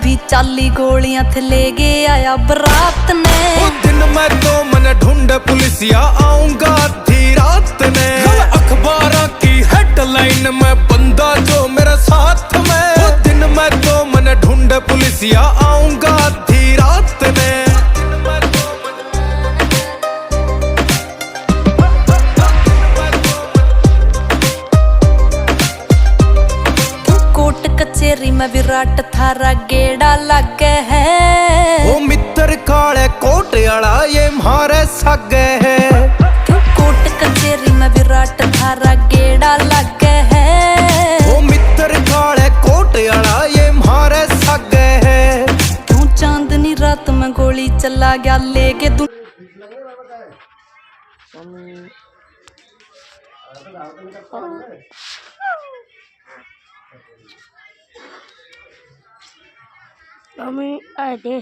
भी चाली गोलियां थे ले गया आया बरात ने। दिन मैं तो मन ढूंढ पुलिसिया आऊंगा आधी रात ने। अखबारों की हेडलाइन में बंदा जो मेरे साथ में। दिन मैं तो मन ढूंढ पुलिसिया आऊंगा आधी रात ने। कोट कचेरी में विराट थारा गेड़ा लगे है। ओ मित्र काले कोट आला ये मारे सगे है। क्यों कोट कचेरी में विराट थारा गेड़ा लगे है। ओ मित्र काले कोट आला ये मारे सगे है। क्यों चांदनी रात में गोली चला गया लेके तू। Mami ada.